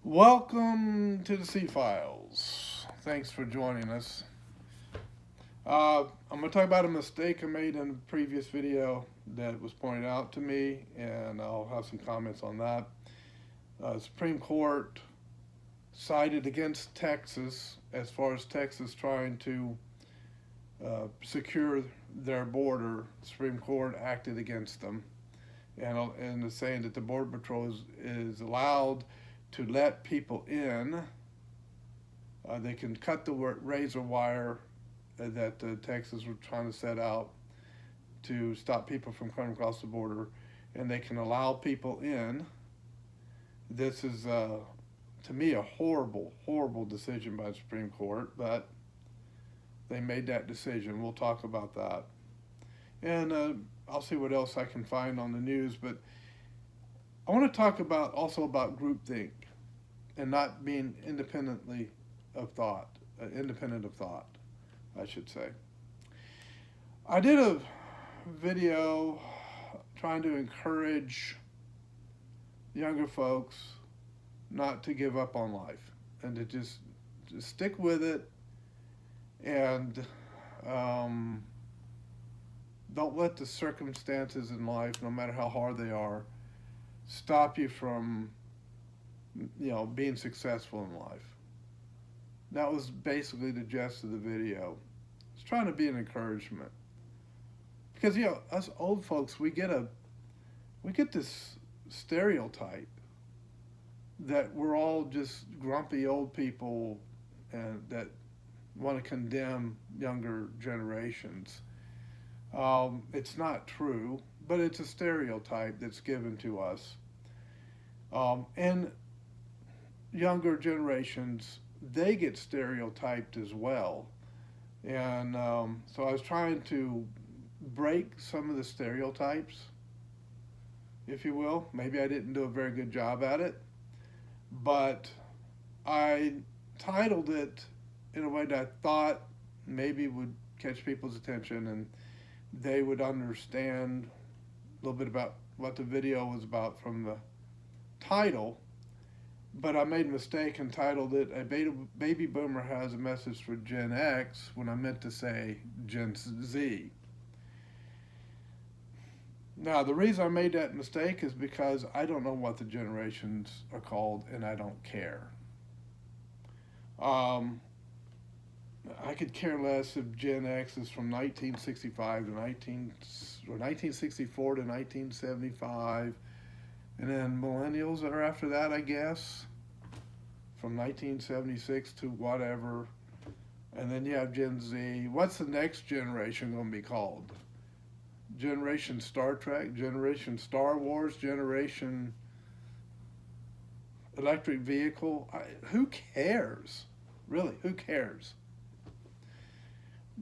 Welcome to the C Files. Thanks for joining us. I'm going to talk about a mistake I made in a previous video that was pointed out to me, and I'll have some comments on that. Supreme Court sided against Texas as far as Texas trying to secure their border. The Supreme Court acted against them and is saying that the Border Patrol is allowed to let people in. They can cut the razor wire that Texas was trying to set out to stop people from coming across the border, and they can allow people in. This is, to me, a horrible, horrible decision by the Supreme Court, but they made that decision. We'll talk about that. And I'll see what else I can find on the news, but I want to talk also about groupthink and not being independent of thought, I should say. I did a video trying to encourage younger folks not to give up on life and to just stick with it, and don't let the circumstances in life, no matter how hard they are, stop you from being successful in life. That was basically the gist of the video. It's trying to be an encouragement, because us old folks, we get this stereotype that we're all just grumpy old people and that want to condemn younger generations. It's not true, but it's a stereotype that's given to us. And younger generations, they get stereotyped as well. And so I was trying to break some of the stereotypes, if you will. Maybe I didn't do a very good job at it, but I titled it in a way that I thought maybe would catch people's attention and they would understand a little bit about what the video was about from the title. But I made a mistake and titled it "A Baby Boomer Has a Message for Gen X" when I meant to say Gen Z. Now, the reason I made that mistake is because I don't know what the generations are called, and I don't care. I could care less if Gen X is from 1965 to 1964 to 1975, and then millennials are after that, I guess, from 1976 to whatever, and then you have Gen Z. What's the next generation going to be called? Generation Star Trek, Generation Star Wars, Generation Electric Vehicle? Who cares? Really, who cares?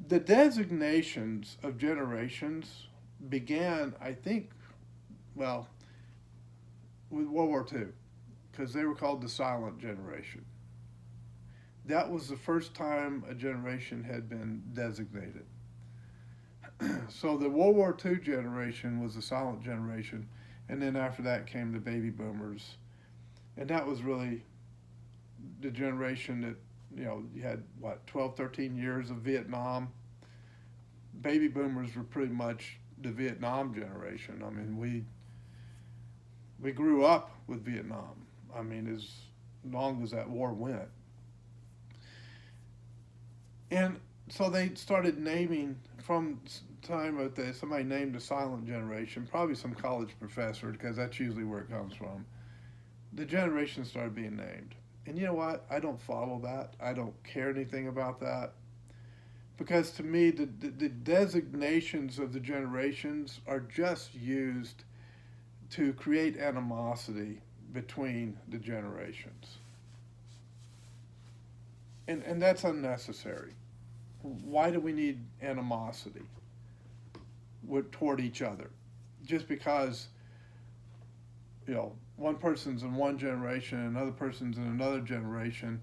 The designations of generations began, I think, with World War II, because they were called the silent generation. That was the first time a generation had been designated. So the World War II generation was the silent generation, and then after that came the baby boomers. And that was really the generation that, you had, 12, 13 years of Vietnam. Baby boomers were pretty much the Vietnam generation. I mean, we grew up with Vietnam. I mean, as long as that war went. And so they started naming, from time that somebody named the silent generation, probably some college professor, because that's usually where it comes from. The generation started being named. And you know what? I don't follow that. I don't care anything about that. Because to me, the designations of the generations are just used to create animosity between the generations. And that's unnecessary. Why do we need animosity toward each other? Just because, one person's in one generation, another person's in another generation,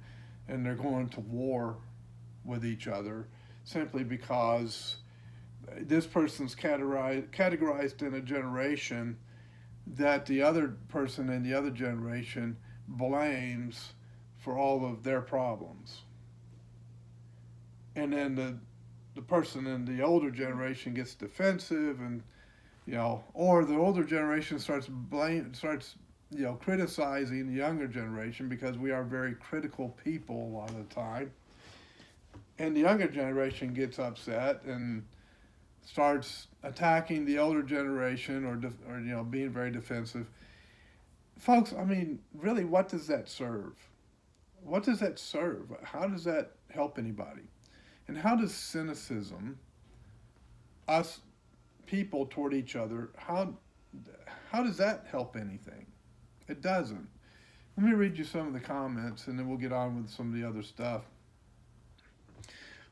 and they're going to war with each other simply because this person's categorized in a generation that the other person in the other generation blames for all of their problems. And then the person in the older generation gets defensive, and or the older generation starts criticizing the younger generation, because we are very critical people a lot of the time. And the younger generation gets upset and starts attacking the older generation, or being very defensive. Folks, I mean, really, what does that serve? What does that serve? How does that help anybody? And how does cynicism, us people toward each other, how does that help anything? It doesn't. Let me read you some of the comments, and then we'll get on with some of the other stuff.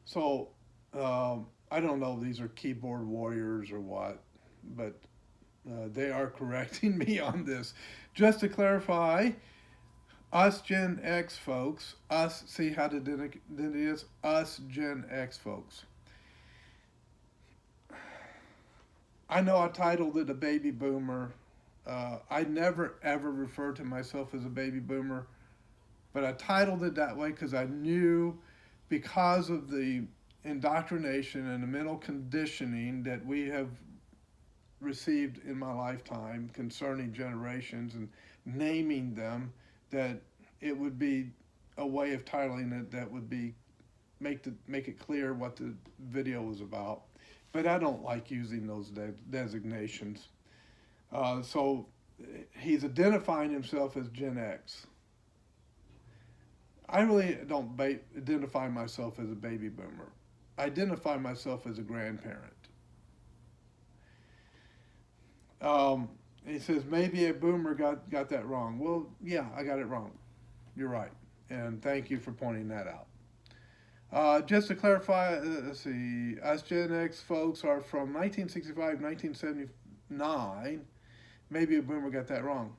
So, I don't know if these are keyboard warriors or what, but they are correcting me on this. Just to clarify, us Gen X folks, see how it is, us Gen X folks. I know I titled it a baby boomer. I never ever refer to myself as a baby boomer, but I titled it that way because I knew, because of the indoctrination and the mental conditioning that we have received in my lifetime concerning generations and naming them, that it would be a way of titling it that would be make it clear what the video was about. But I don't like using those designations. So he's identifying himself as Gen X. I really don't identify myself as a baby boomer. I identify myself as a grandparent. He says, maybe a boomer got that wrong. Well, yeah, I got it wrong. You're right. And thank you for pointing that out. Just to clarify, let's see, us Gen X folks are from 1965, 1979. Maybe a boomer got that wrong.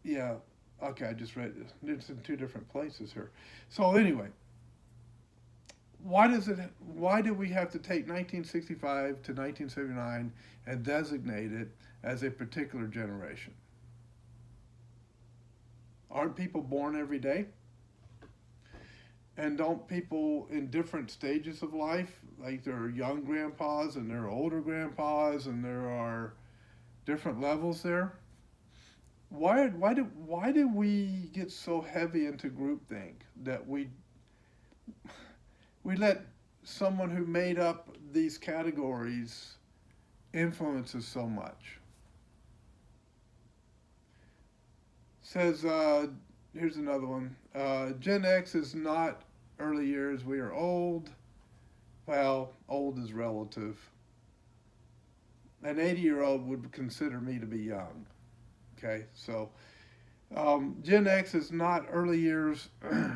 Yeah, okay, I just read this. It's in two different places here. So anyway, why do we have to take 1965 to 1979 and designate it as a particular generation? Aren't people born every day? And don't people in different stages of life, like there are young grandpas and there are older grandpas and there are different levels there? Why do we get so heavy into groupthink that we let someone who made up these categories influence us so much? Says, here's another one. Gen X is not early years. We are old. Well, old is relative. An 80-year-old would consider me to be young. Okay, so Gen X is not early years.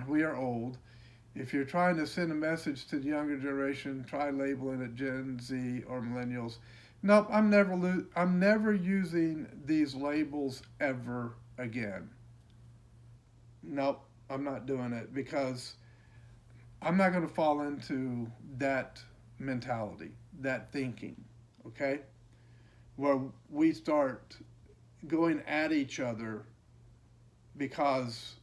We are old. If you're trying to send a message to the younger generation, try labeling it Gen Z or millennials. Nope, I'm never using these labels ever again. Nope, I'm not doing it, because I'm not going to fall into that mentality, that thinking, okay? Where we start going at each other because,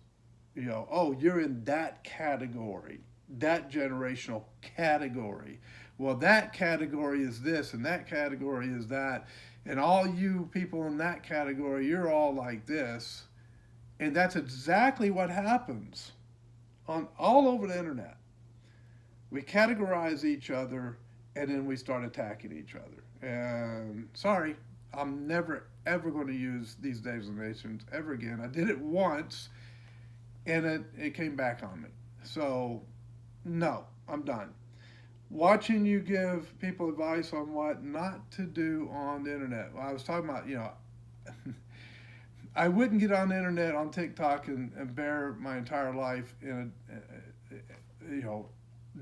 oh, you're in that category, that generational category. Well, that category is this and that category is that. And all you people in that category, you're all like this. And that's exactly what happens all over the internet. We categorize each other, and then we start attacking each other. And sorry, I'm never, ever going to use these designations ever again. I did it once, and it came back on me. So, no, I'm done. Watching you give people advice on what not to do on the internet. Well, I was talking about, I wouldn't get on the internet, on TikTok, and bear my entire life in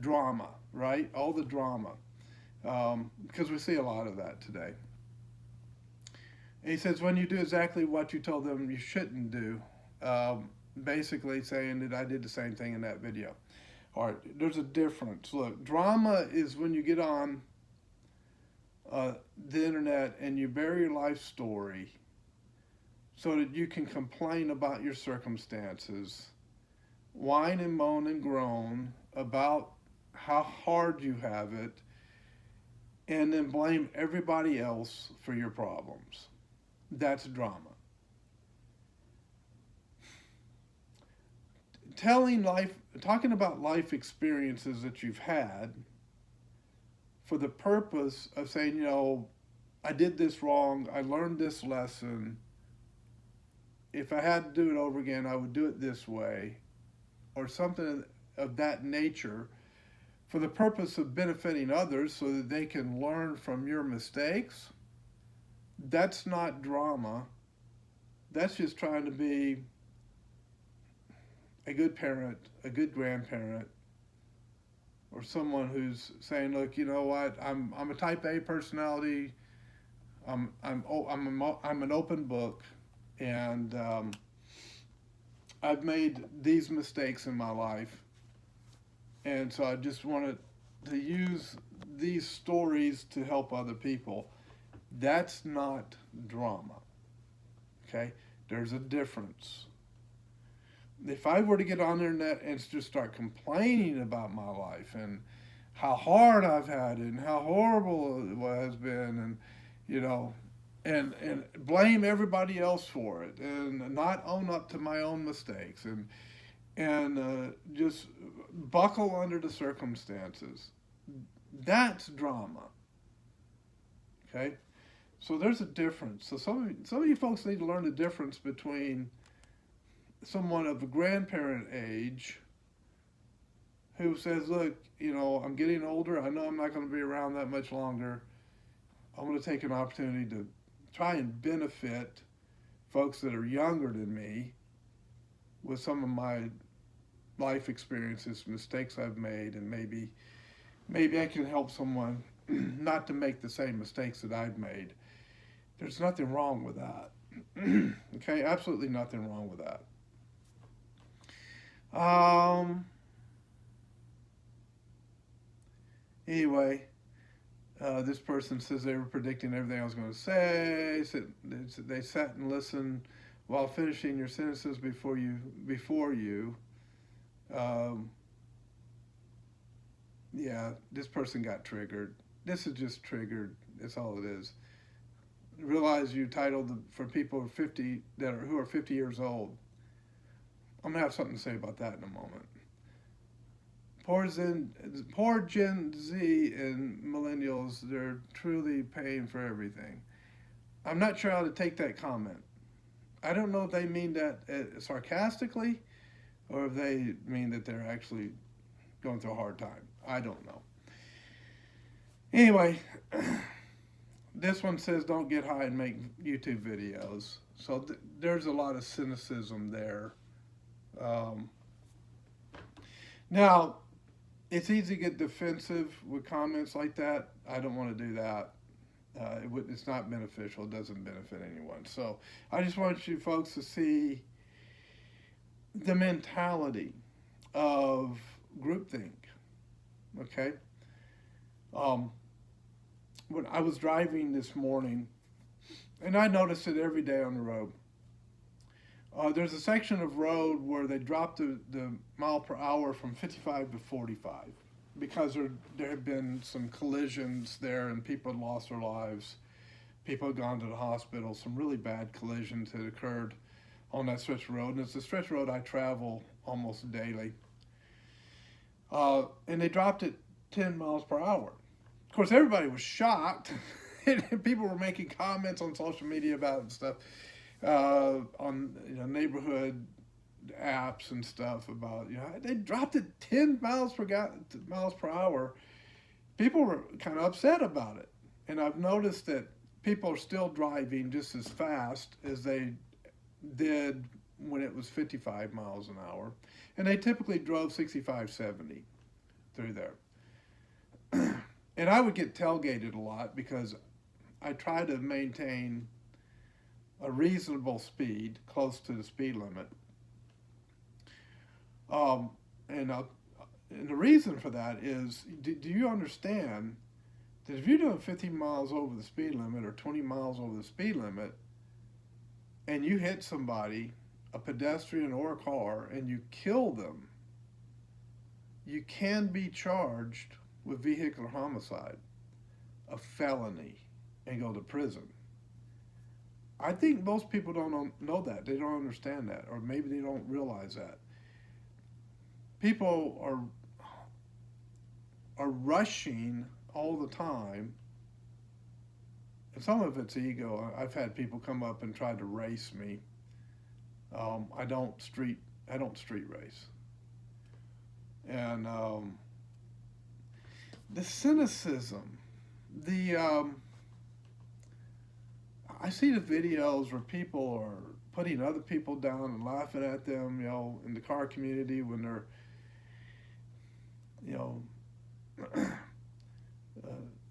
drama, right? All the drama, because we see a lot of that today. And he says, when you do exactly what you told them you shouldn't do, basically saying that I did the same thing in that video. All right, there's a difference. Look, drama is when you get on the internet and you bear your life story so that you can complain about your circumstances, whine and moan and groan about how hard you have it, and then blame everybody else for your problems. That's drama. Talking about life experiences that you've had for the purpose of saying, I did this wrong, I learned this lesson. If I had to do it over again, I would do it this way, or something of that nature, for the purpose of benefiting others so that they can learn from your mistakes. That's not drama. That's just trying to be a good parent, a good grandparent, or someone who's saying, "Look, you know what? I'm a Type A personality. I'm an open book, and I've made these mistakes in my life, and so I just wanted to use these stories to help other people." That's not drama. Okay, there's a difference. If I were to get on the internet and just start complaining about my life and how hard I've had it and how horrible it has been, and and blame everybody else for it and not own up to my own mistakes and just buckle under the circumstances, that's drama. Okay, so there's a difference. So some of you folks need to learn the difference between someone of a grandparent age who says, "Look, I'm getting older. I know I'm not going to be around that much longer. I'm going to take an opportunity to try and benefit folks that are younger than me with some of my life experiences, mistakes I've made, and maybe I can help someone not to make the same mistakes that I've made." There's nothing wrong with that. Okay, absolutely nothing wrong with that. Anyway, this person says they were predicting everything I was going to say. They sat and listened while finishing your sentences before you. Yeah, this person got triggered. This is just triggered. That's all it is. Realize you titled for people who are 50 years old. I'm gonna have something to say about that in a moment. Poor Gen Z and millennials, they're truly paying for everything. I'm not sure how to take that comment. I don't know if they mean that sarcastically or if they mean that they're actually going through a hard time. I don't know. Anyway, this one says don't get high and make YouTube videos. So there's a lot of cynicism there. Now, it's easy to get defensive with comments like that. I don't want to do that. It's not beneficial. It doesn't benefit anyone. So I just want you folks to see the mentality of groupthink. Okay? When I was driving this morning, and I notice it every day on the road, there's a section of road where they dropped the mile per hour from 55 to 45 because there have been some collisions there and people had lost their lives. People had gone to the hospital. Some really bad collisions had occurred on that stretch of road. And it's a stretch of road I travel almost daily. And they dropped it 10 miles per hour. Of course, everybody was shocked. And people were making comments on social media about it and stuff. On neighborhood apps and stuff about they dropped it 10 miles per hour. People were kind of upset about it, and I've noticed that people are still driving just as fast as they did when it was 55 miles an hour, and they typically drove 65, 70 through there. And I would get tailgated a lot because I try to maintain a reasonable speed, close to the speed limit. And the reason for that is, do you understand that if you're doing 15 miles over the speed limit or 20 miles over the speed limit, and you hit somebody, a pedestrian or a car, and you kill them, you can be charged with vehicular homicide, a felony, and go to prison. I think most people don't know that. They don't understand that, or maybe they don't realize that. People are rushing all the time, and some of it's ego. I've had people come up and try to race me. I don't street race, and the cynicism, the I see the videos where people are putting other people down and laughing at them, in the car community when they're, you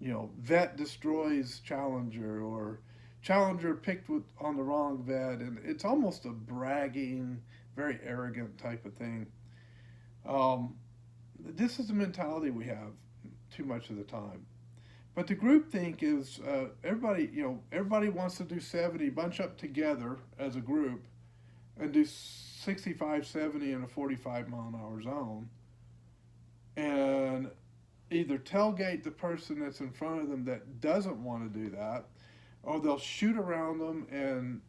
know, vet destroys Challenger, or Challenger picked on the wrong vet, and it's almost a bragging, very arrogant type of thing. Um, this is the mentality we have too much of the time. But the group think is everybody wants to do 70, bunch up together as a group, and do 65, 70 in a 45-mile-an-hour zone, and either tailgate the person that's in front of them that doesn't want to do that, or they'll shoot around them and,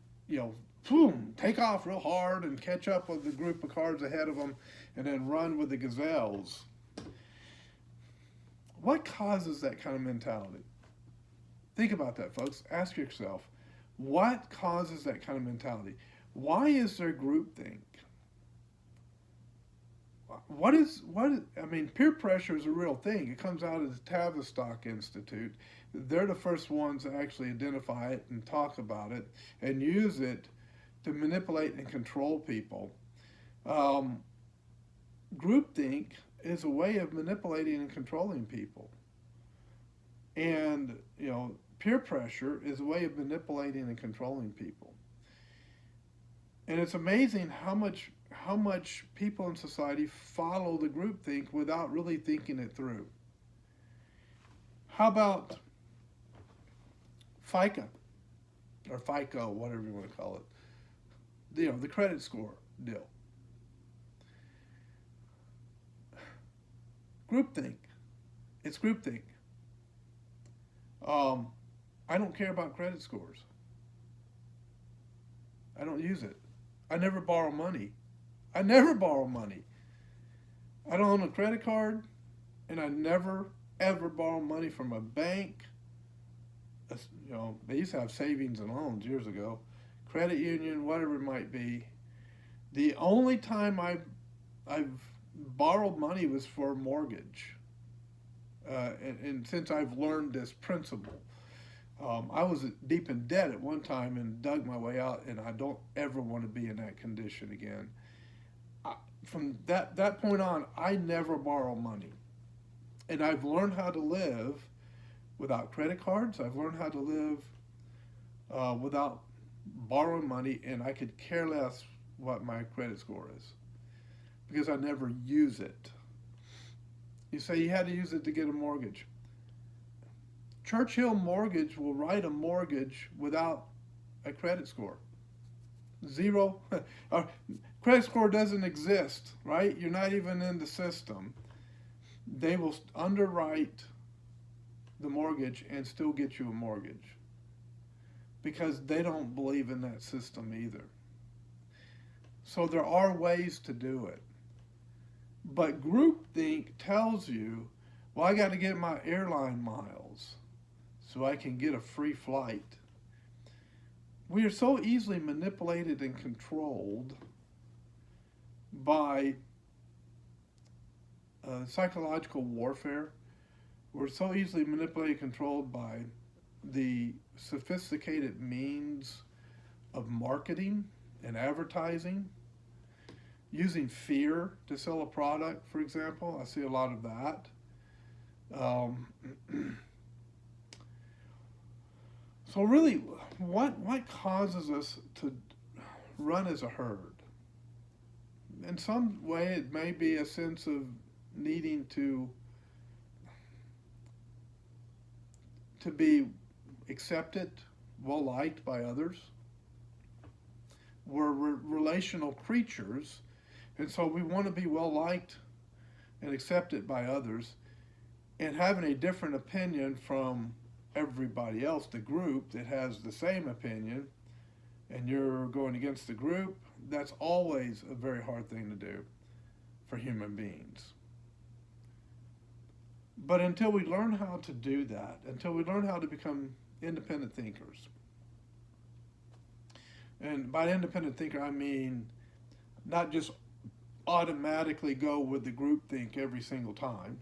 boom, take off real hard and catch up with the group of cars ahead of them, and then run with the gazelles. What causes that kind of mentality? Think about that, folks. Ask yourself, what causes that kind of mentality? Why is there groupthink? Peer pressure is a real thing. It comes out of the Tavistock Institute. They're the first ones to actually identify it and talk about it and use it to manipulate and control people. Groupthink is a way of manipulating and controlling people. And, peer pressure is a way of manipulating and controlling people. And it's amazing how much people in society follow the groupthink without really thinking it through. How about FICA, or FICO, whatever you want to call it? The credit score deal. Groupthink. It's groupthink. I don't care about credit scores. I don't use it. I never borrow money. I don't own a credit card, and I never, ever borrow money from a bank. They used to have savings and loans years ago. Credit union, whatever it might be. The only time I've borrowed money was for a mortgage. And since I've learned this principle, I was deep in debt at one time and dug my way out, and I don't ever want to be in that condition again. From that point on, I never borrow money. And I've learned how to live without credit cards. I've learned how to live without borrowing money, and I could care less what my credit score is because I never use it. You say you had to use it to get a mortgage. Churchill Mortgage will write a mortgage without a credit score. Zero. Credit score doesn't exist, right? You're not even in the system. They will underwrite the mortgage and still get you a mortgage because they don't believe in that system either. So there are ways to do it. But groupthink tells you, well, I got to get my airline miles so I can get a free flight. We are so easily manipulated and controlled by psychological warfare. We're so easily manipulated and controlled by the sophisticated means of marketing and advertising. Using fear to sell a product, for example. I see a lot of that. So really, what causes us to run as a herd? In some way, it may be a sense of needing to be accepted, well-liked by others. we're relational creatures, and so we want to be well liked and accepted by others. And having a different opinion from everybody else, the group that has the same opinion, and you're going against the group, that's always a very hard thing to do for human beings. But until we learn how to do that, until we learn how to become independent thinkers, and by independent thinker, I mean not just automatically go with the group think every single time.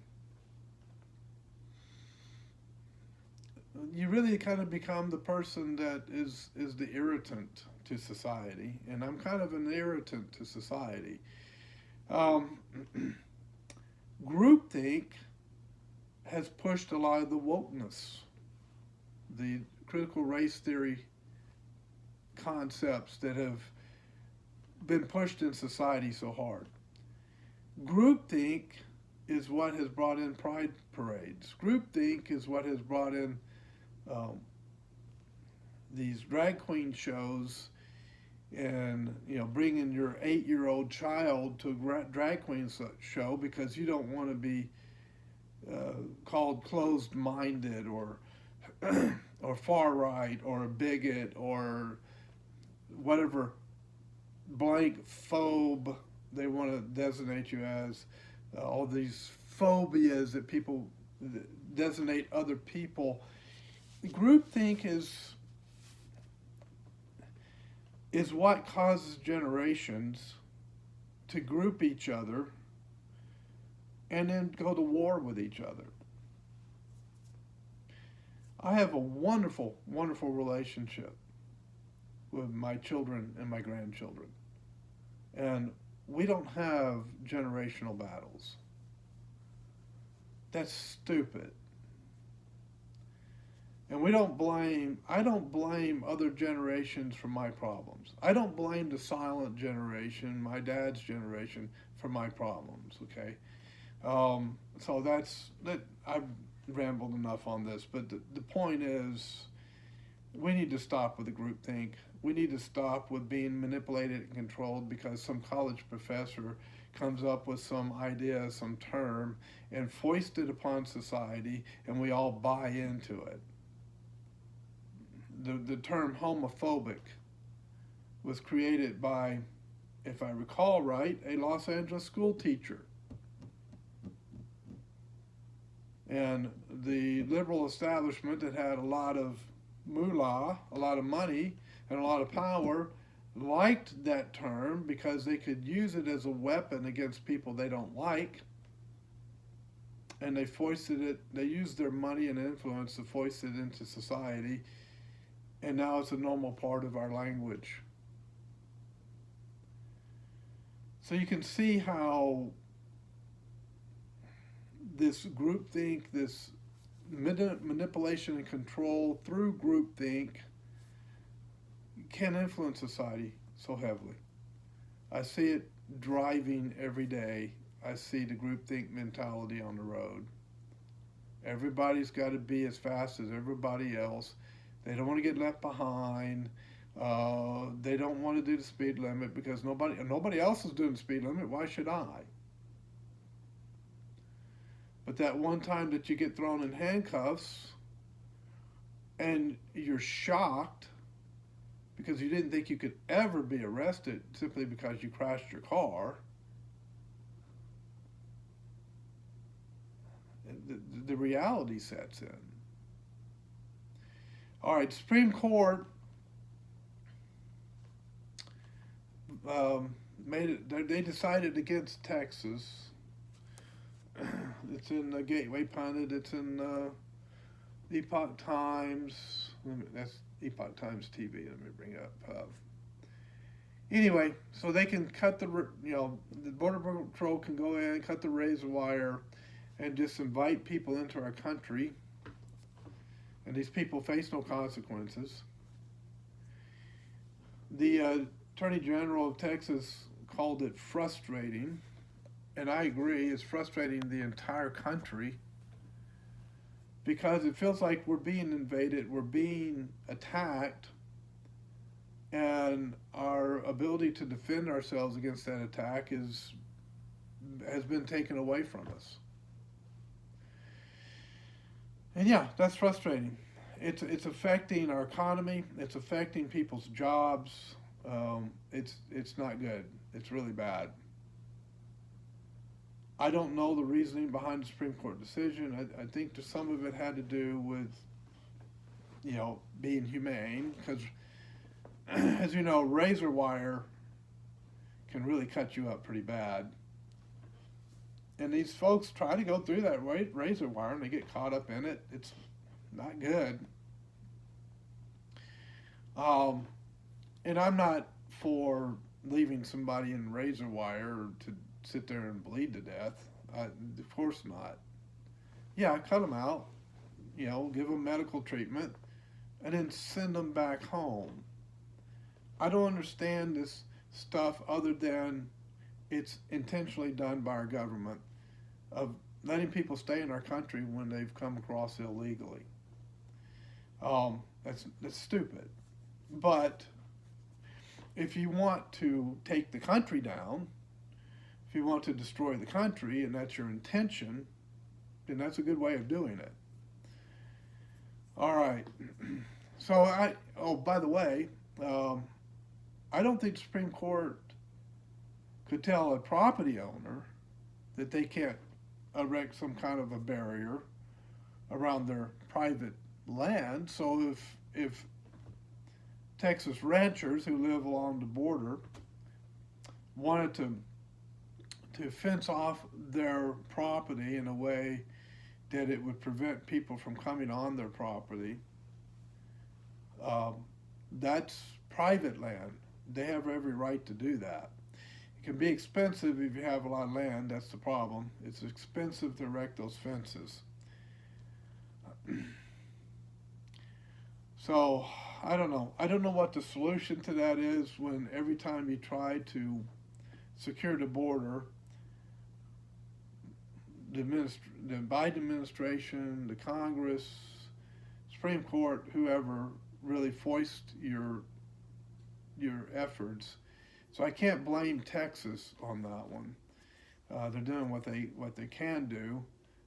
You really kind of become the person that is the irritant to society, and I'm kind of an irritant to society. Um, Groupthink has pushed a lot of the wokeness, the critical race theory concepts that have been pushed in society so hard. Groupthink is what has brought in pride parades. Groupthink is what has brought in um, these drag queen shows, and bringing your 8-year-old child to a drag queen show because you don't want to be called closed-minded or or far right or a bigot or whatever blank phobe they want to designate you as. All these phobias that people designate other people. Groupthink is what causes generations to group each other and then go to war with each other. I have a wonderful, wonderful relationship with my children and my grandchildren. And we don't have generational battles. That's stupid. And I don't blame other generations for my problems. I don't blame the silent generation, my dad's generation, for my problems, okay? So I've rambled enough on this, but the point is, we need to stop with the groupthink. We need to stop with being manipulated and controlled because some college professor comes up with some idea, some term, and foists it upon society, and we all buy into it. The term homophobic was created by, if I recall right, a Los Angeles school teacher. And the liberal establishment that had a lot of moolah, a lot of money, and a lot of power liked that term because they could use it as a weapon against people they don't like. And they used their money and influence to foist it into society. And now it's a normal part of our language. So you can see how this groupthink, this manipulation and control through groupthink can influence society so heavily. I see it driving every day. I see the groupthink mentality on the road. Everybody's got to be as fast as everybody else. They don't want to get left behind. They don't want to do the speed limit because nobody else is doing the speed limit. Why should I? But that one time that you get thrown in handcuffs and you're shocked because you didn't think you could ever be arrested simply because you crashed your car, the reality sets in. All right, Supreme Court they decided against Texas. It's in the Gateway Pundit. It's in Epoch Times. That's Epoch Times TV. Let me bring it up. Anyway, so they can cut the Border Patrol can go in, cut the razor wire, and just invite people into our country. And these people face no consequences. The Attorney General of Texas called it frustrating. And I agree, it's frustrating the entire country because it feels like we're being invaded, we're being attacked and our ability to defend ourselves against that attack has been taken away from us. And yeah, that's frustrating. It's affecting our economy. It's affecting people's jobs. It's not good. It's really bad. I don't know the reasoning behind the Supreme Court decision. I think that some of it had to do with being humane because, as you know, razor wire can really cut you up pretty bad. And these folks try to go through that razor wire and they get caught up in it. It's not good. Um, and I'm not for leaving somebody in razor wire to sit there and bleed to death. Of course not. Yeah, cut them out. Give them medical treatment, and then send them back home. I don't understand this stuff other than it's intentionally done by our government of letting people stay in our country when they've come across illegally. That's stupid. But if you want to take the country down, if you want to destroy the country, and that's your intention, then that's a good way of doing it. All right. So by the way, I don't think the Supreme Court could tell a property owner that they can't erect some kind of a barrier around their private land. So if Texas ranchers who live along the border wanted to fence off their property in a way that it would prevent people from coming on their property, um, that's private land. They have every right to do that. It can be expensive if you have a lot of land. That's the problem. It's expensive to erect those fences. So I don't know. I don't know what the solution to that is when every time you try to secure the border, the Biden administration, the Congress, Supreme Court, whoever really foist your efforts. So I can't blame Texas on that one. They're doing what they can do,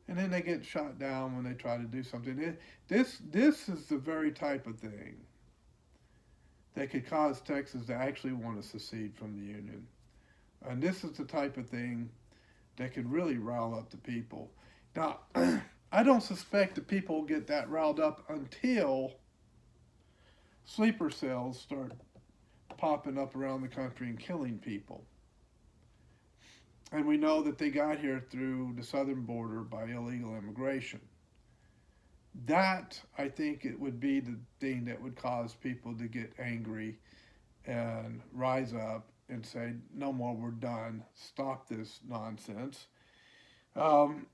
and then they get shot down when they try to do something. This is the very type of thing that could cause Texas to actually want to secede from the Union, and this is the type of thing that could really rile up the people. Now, I don't suspect that people will get that riled up until sleeper cells start popping up around the country and killing people. And we know that they got here through the southern border by illegal immigration. That, I think, it would be the thing that would cause people to get angry and rise up and say, no more, we're done. Stop this nonsense. Um,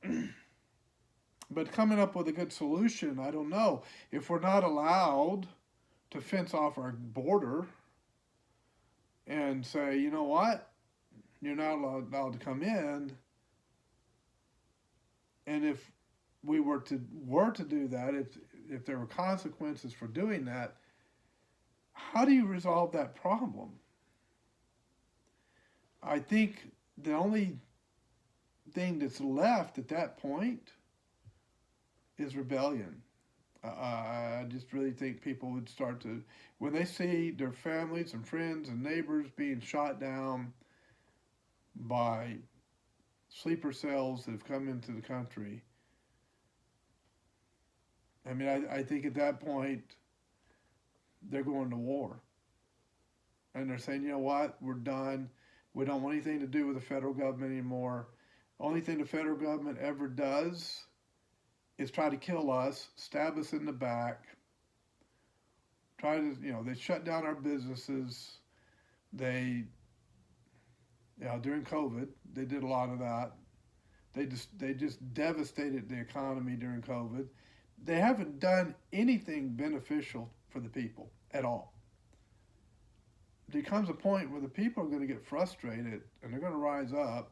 but coming up with a good solution, I don't know. If we're not allowed to fence off our border and say, you know what, you're not allowed to come in, and if we were to do that, if there were consequences for doing that, how do you resolve that problem? I think the only thing that's left at that point is rebellion. I just really think people would start to, when they see their families and friends and neighbors being shot down by sleeper cells that have come into the country. I mean, I think at that point, they're going to war. And they're saying, you know what, we're done. We don't want anything to do with the federal government anymore. Only thing the federal government ever does is try to kill us, stab us in the back, try to, they shut down our businesses. They, during COVID, they did a lot of that. They just devastated the economy during COVID. They haven't done anything beneficial for the people at all. There comes a point where the people are going to get frustrated and they're going to rise up,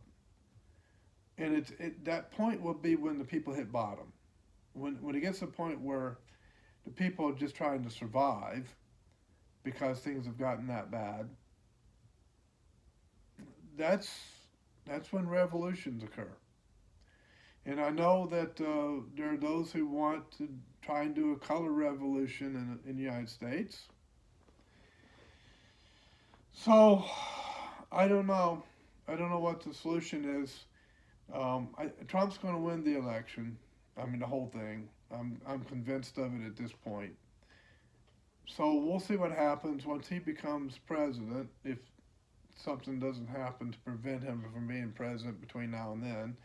and that point will be when the people hit bottom. When it gets to the point where the people are just trying to survive, because things have gotten that bad, that's that's when revolutions occur. And I know that there are those who want to try and do a color revolution in the United States. So I don't know. I don't know what the solution is. Trump's going to win the election. I mean, the whole thing. I'm convinced of it at this point. So we'll see what happens once he becomes president. If something doesn't happen to prevent him from being president between now and then,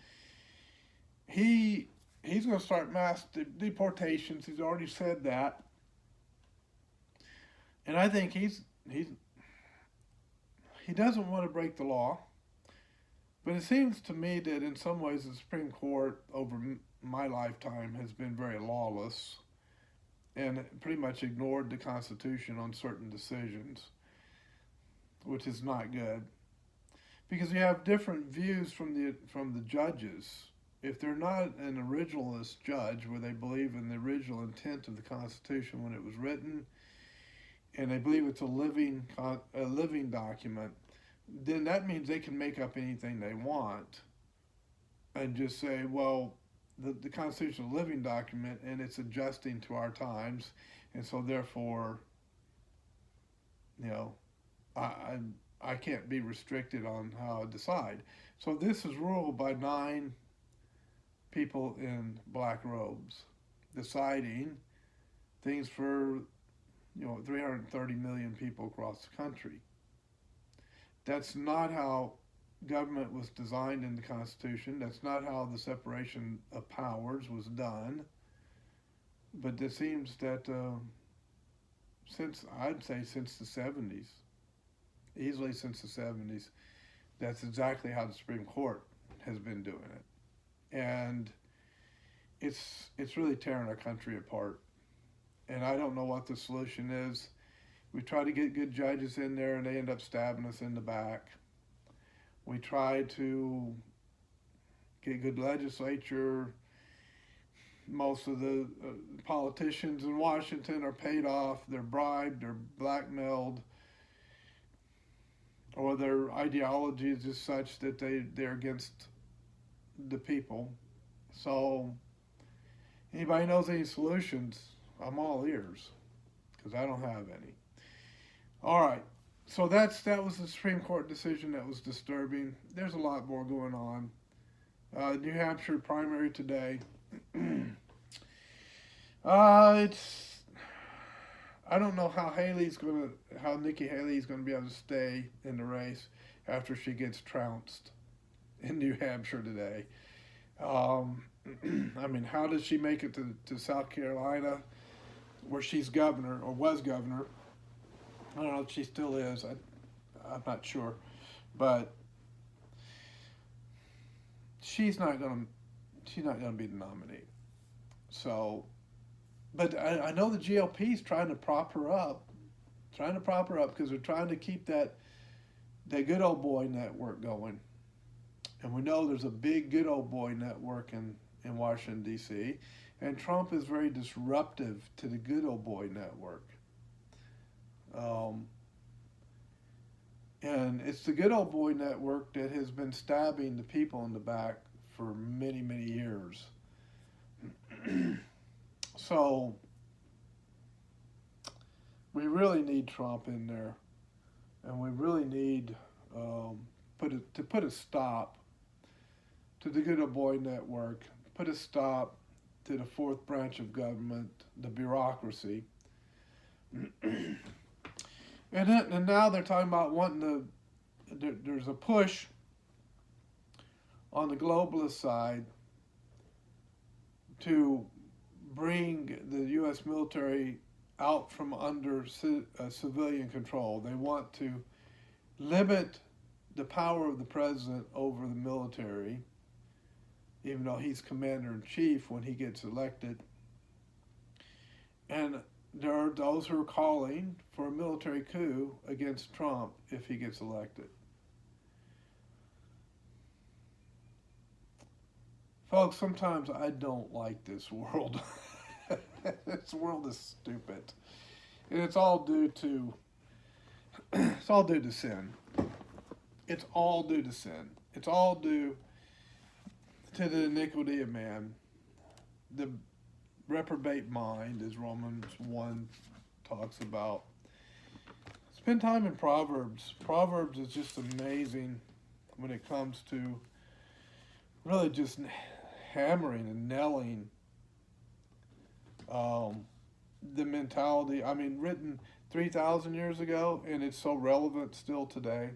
he he's going to start mass deportations. He's already said that, and I think he doesn't want to break the law. But it seems to me that in some ways the Supreme Court over my lifetime has been very lawless and pretty much ignored the Constitution on certain decisions, which is not good because you have different views from the judges. If they're not an originalist judge, where they believe in the original intent of the Constitution when it was written, and they believe it's a living document, then that means they can make up anything they want and just say, well, the Constitution is a living document and it's adjusting to our times, and so therefore, you know, I can't be restricted on how I decide. So this is ruled by 9 people in black robes deciding things for 330 million people across the country. That's not how government was designed in the Constitution. That's not how the separation of powers was done. But it seems that since the 70s, easily since the 70s, that's exactly how the Supreme Court has been doing it. And it's really tearing our country apart. And I don't know what the solution is. We try to get good judges in there and they end up stabbing us in the back. We try to get good legislature. Most of the politicians in Washington are paid off, they're bribed, they're blackmailed, or their ideology is just such that they're against the people. So, anybody knows any solutions, I'm all ears, because I don't have any. All right, so that was the Supreme Court decision that was disturbing. There's a lot more going on. New Hampshire primary today. It's I don't know how Nikki Haley's gonna be able to stay in the race after she gets trounced in New Hampshire today. I mean, how does she make it to South Carolina, where she's governor or was governor? I don't know if she still is. I'm not sure, but she's not gonna be the nominee. So, but I know the GOP is trying to prop her up, because they're trying to keep that good old boy network going, and we know there's a big good old boy network in Washington D.C., and Trump is very disruptive to the good old boy network. And it's the good old boy network that has been stabbing the people in the back for many, many years. So we really need Trump in there, and we really need to put a stop to the good old boy network, put a stop to the fourth branch of government, the bureaucracy. And now they're talking about there's a push on the globalist side to bring the U.S. military out from under civilian control. They want to limit the power of the president over the military, even though he's commander-in-chief when he gets elected. And there are those who are calling for a military coup against Trump if he gets elected. Folks, sometimes I don't like this world. This world is stupid. And it's all due to It's all due to sin. It's all due to sin. It's all due to the iniquity of man, the reprobate mind, as Romans 1 talks about. Spend time in Proverbs. Proverbs is just amazing when it comes to really just hammering and nailing the mentality. I mean, written 3,000 years ago, and it's so relevant still today.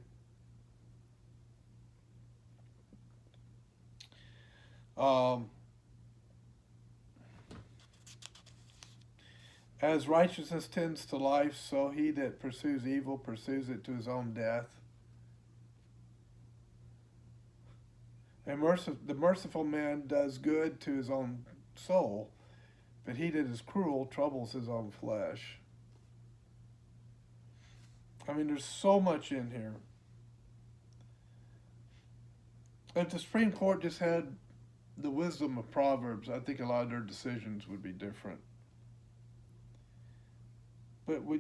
As righteousness tends to life, so he that pursues evil pursues it to his own death. And the merciful man does good to his own soul, but he that is cruel troubles his own flesh. I mean, there's so much in here. If the Supreme Court just had the wisdom of Proverbs, I think a lot of their decisions would be different. But we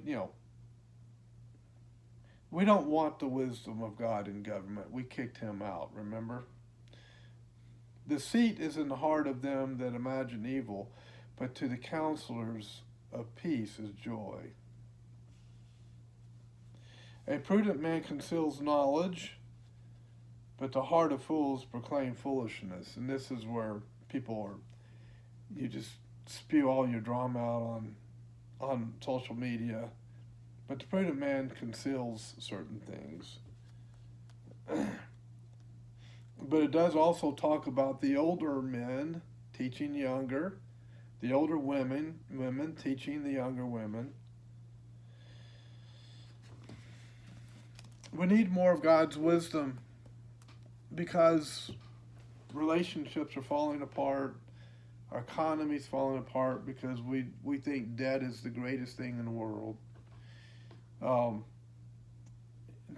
don't want the wisdom of God in government. We kicked him out, remember? Deceit is in the heart of them that imagine evil, but to the counselors of peace is joy. A prudent man conceals knowledge, but the heart of fools proclaim foolishness. And this is where you just spew all your drama out on social media. But the prudent man conceals certain things. But it does also talk about the older men teaching younger, the older women teaching the younger women. We need more of God's wisdom because relationships are falling apart, our economy's falling apart because we think debt is the greatest thing in the world.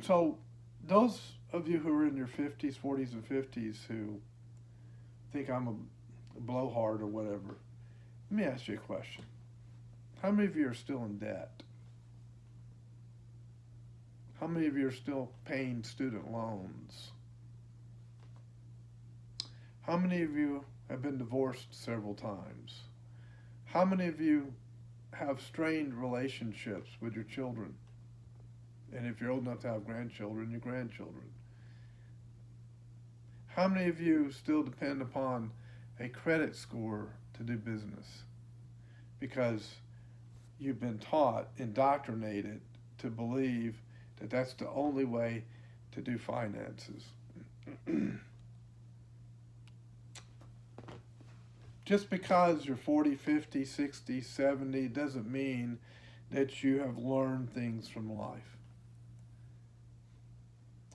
So those of you who are in your 50s, 40s, and 50s who think I'm a blowhard or whatever, let me ask you a question. How many of you are still in debt? How many of you are still paying student loans? How many of you have been divorced several times? How many of you have strained relationships with your children? And if you're old enough to have grandchildren, your grandchildren. How many of you still depend upon a credit score to do business? Because you've been taught, indoctrinated to believe that that's the only way to do finances. Just because you're 40, 50, 60, 70 doesn't mean that you have learned things from life.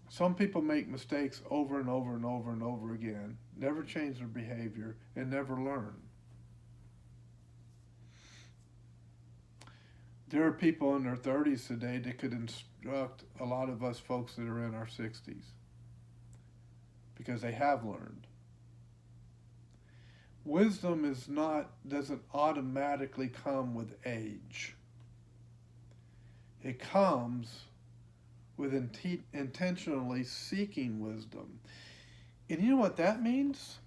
Some people make mistakes over and over and over and over again, never change their behavior, and never learn. There are people in their 30s today that could instruct a lot of us folks that are in our 60s because they have learned. Wisdom doesn't automatically come with age. It comes with intentionally seeking wisdom. And you know what that means?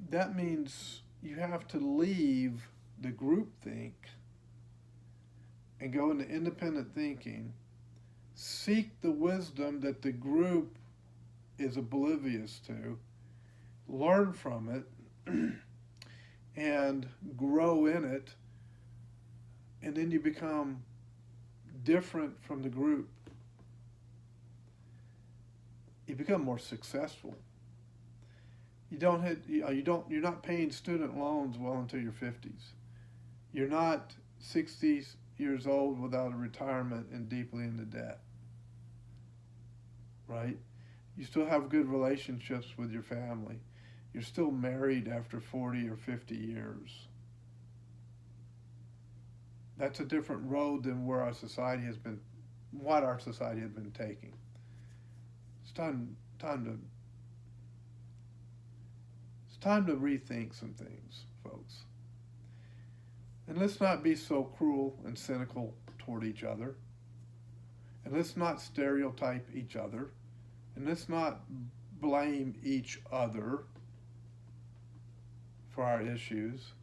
That means you have to leave the groupthink and go into independent thinking, seek the wisdom that the group is oblivious to, learn from it, and grow in it, and then you become different from the group. You become more successful. You're not paying student loans well into your 50s. You're not 60 years old without a retirement and deeply into debt. Right? You still have good relationships with your family. You're still married after 40 or 50 years. That's a different road than what our society has been taking. It's time to rethink some things, folks. And let's not be so cruel and cynical toward each other. And let's not stereotype each other. And let's not blame each other for our issues.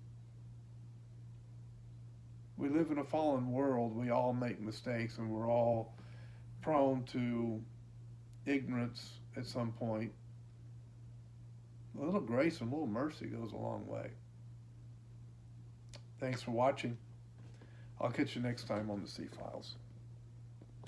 We live in a fallen world. We all make mistakes, and we're all prone to ignorance at some point. A little grace and a little mercy goes a long way. Thanks for watching. I'll catch you next time on the C Files.